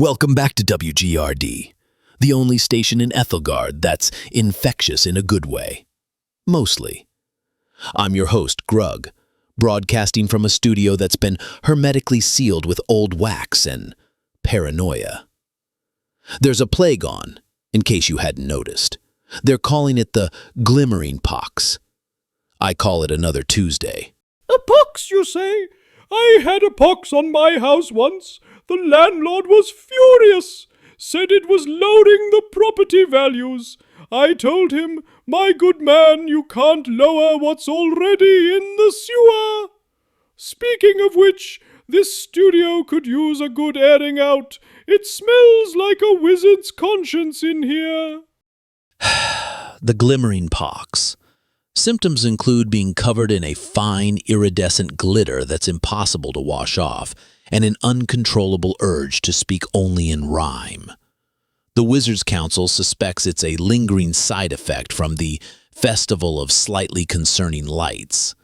Welcome back to WGRD, the only station in Aethelgard that's infectious in a good way. Mostly. I'm your host, Grug, broadcasting from a studio that's been hermetically sealed with old wax and paranoia. There's a plague on, in case you hadn't noticed. They're calling it the Glimmering Pox. I call it another Tuesday. A pox, you say? I had a pox on my house once. The landlord was furious, said it was lowering the property values. I told him, my good man, you can't lower what's already in the sewer. Speaking of which, this studio could use a good airing out. It smells like a wizard's conscience in here. The Glimmering Pox. Symptoms include being covered in a fine, iridescent glitter that's impossible to wash off, and an uncontrollable urge to speak only in rhyme. The Wizards' Council suspects it's a lingering side effect from the Festival of Slightly Concerning Lights.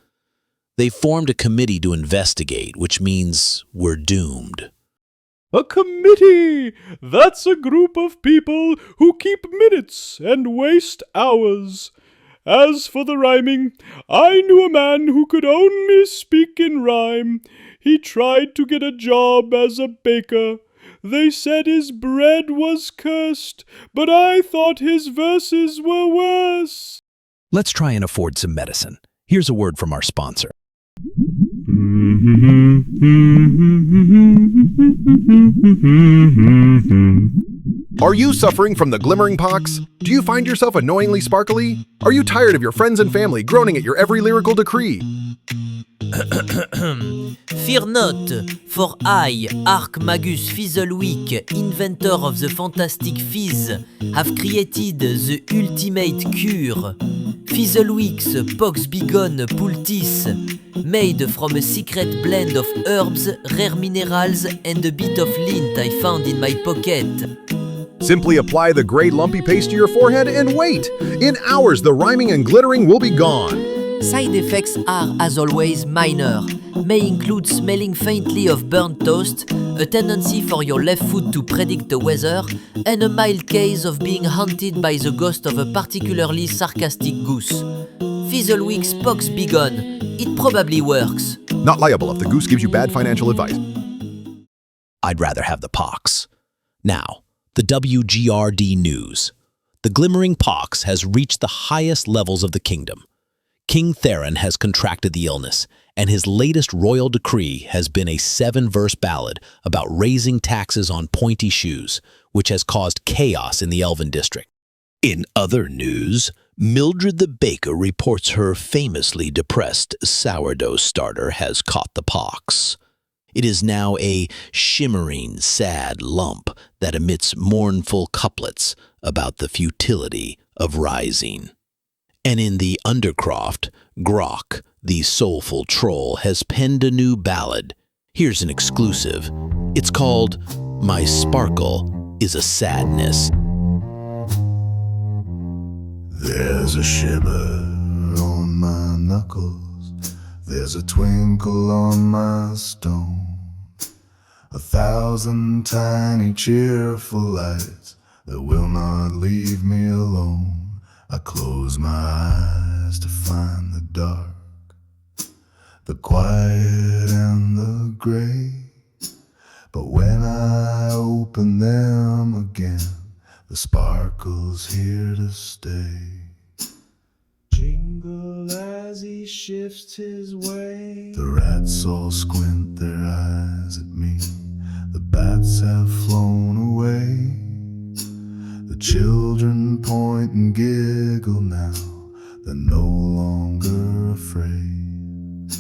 They formed a committee to investigate, which means we're doomed. A committee! That's a group of people who keep minutes and waste hours. As for the rhyming, I knew a man who could only speak in rhyme. He tried to get a job as a baker. They said his bread was cursed, but I thought his verses were worse. Let's try and afford some medicine. Here's a word from our sponsor. Are you suffering from the glimmering pox? Do you find yourself annoyingly sparkly? Are you tired of your friends and family groaning at your every lyrical decree? Fear not, for I, Archmagus Fizzlewick, inventor of the fantastic fizz, have created the ultimate cure. Fizzlewick's Pox-B-Gone poultice, made from a secret blend of herbs, rare minerals, and a bit of lint I found in my pocket. Simply apply the gray lumpy paste to your forehead and wait. In hours, the rhyming and glittering will be gone. Side effects are, as always, minor. May include smelling faintly of burnt toast, a tendency for your left foot to predict the weather, and a mild case of being haunted by the ghost of a particularly sarcastic goose. Fizzlewick's Pox-B-Gone. It probably works. Not liable if the goose gives you bad financial advice. I'd rather have the pox. Now, the WGRD news. The Glimmering Pox has reached the highest levels of the kingdom. King Theron has contracted the illness, and his latest royal decree has been a 7-verse ballad about raising taxes on pointy shoes, which has caused chaos in the Elven district. In other news, Mildred the baker reports her famously depressed sourdough starter has caught the pox. It is now a shimmering, sad lump that emits mournful couplets about the futility of rising. And in the Undercroft, Grokk, the soulful troll, has penned a new ballad. Here's an exclusive. It's called My Sparkle is a Sadness. There's a shimmer on my knuckles, there's a twinkle on my stone, 1,000 tiny cheerful lights that will not leave me alone. I close my eyes to find the dark, the quiet and the gray, but when I open them again, the sparkle's here to stay. Jingle as he shifts his way. The rats all squint their eyes at me. The bats have flown away. The children point and giggle now. They're no longer afraid.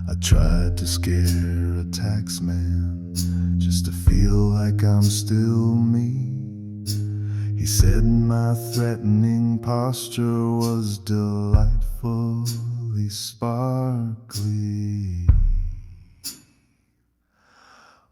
I tried to scare a taxman just to feel like I'm still me. He said my threatening posture was delightfully sparkly.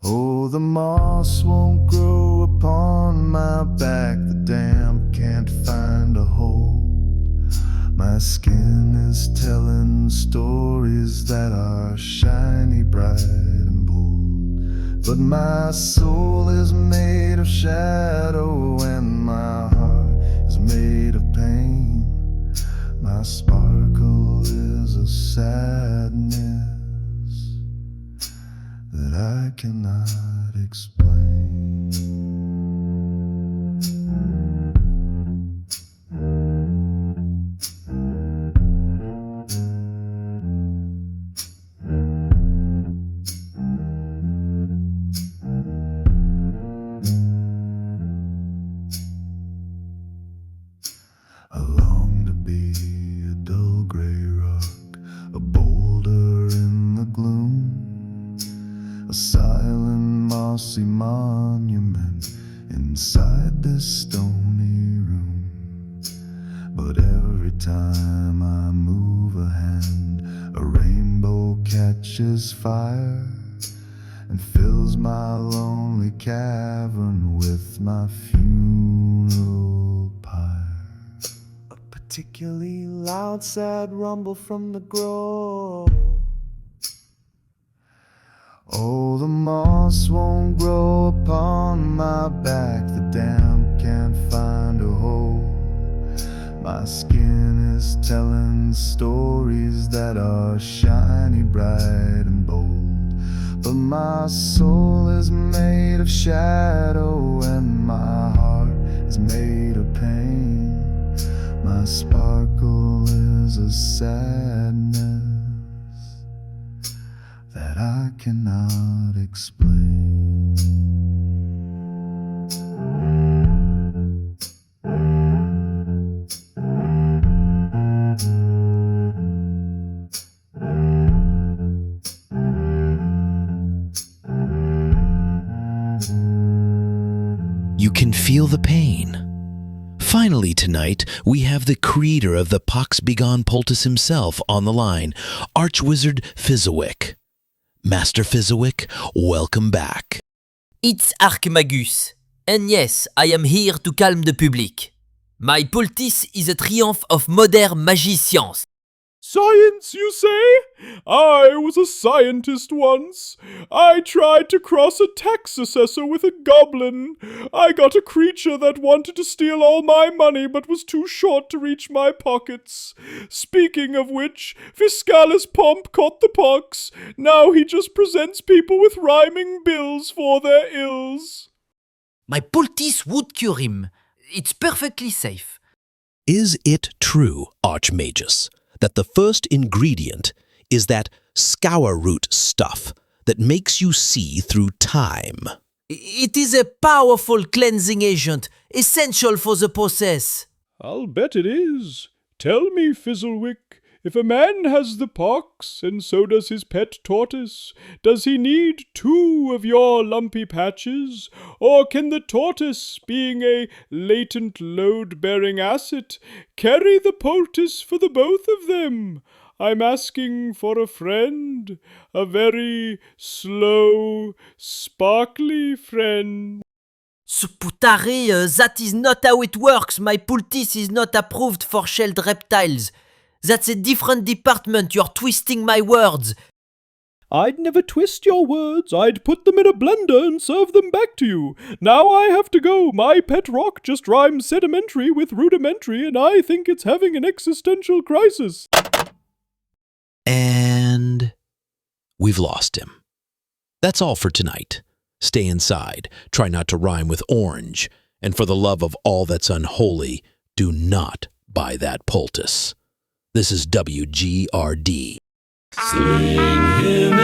Oh, the moss won't grow upon my back, the damp can't find a hold. My skin is telling stories that are shiny, bright, and bold. But my soul is made of shadow and my heart is made of pain. My sparkle is a sadness that I cannot explain. I long to be a dull gray rock, a boulder in the gloom, a silent mossy monument inside this stony room. But every time I move a hand, a rainbow catches fire and fills my lonely cavern with my funeral pyre. A particularly loud, sad rumble from the grove. Oh, the moss won't grow upon my back, the damp can't find a hole. My skin is telling stories that are shiny, bright, and bold. But my soul is made of shadow and my heart is made of pain. My sparkle is a sadness that I cannot explain. You can feel the pain. Finally tonight, we have the creator of the Pox-B-Gone poultice himself on the line, Archwizard Fizzlewick. Master Fizzlewick, welcome back. It's Archmagus, and yes, I am here to calm the public. My poultice is a triumph of modern magicians. Science, you say? I was a scientist once. I tried to cross a tax assessor with a goblin. I got a creature that wanted to steal all my money but was too short to reach my pockets. Speaking of which, Fiscalis Pomp caught the pox. Now he just presents people with rhyming bills for their ills. My poultice would cure him. It's perfectly safe. Is it true, Archmagus, that the first ingredient is that scour root stuff that makes you see through time? It is a powerful cleansing agent, essential for the process. I'll bet it is. Tell me, Fizzlewick, if a man has the pox, and so does his pet tortoise, does he need 2 of your lumpy patches? Or can the tortoise, being a latent load-bearing asset, carry the poultice for the both of them? I'm asking for a friend, a very slow, sparkly friend. Sputare, that is not how it works. My poultice is not approved for shelled reptiles. That's a different department. You're twisting my words. I'd never twist your words. I'd put them in a blender and serve them back to you. Now I have to go. My pet rock just rhymes sedimentary with rudimentary, and I think it's having an existential crisis. And we've lost him. That's all for tonight. Stay inside. Try not to rhyme with orange. And for the love of all that's unholy, do not buy that poultice. This is WGRD. Sling him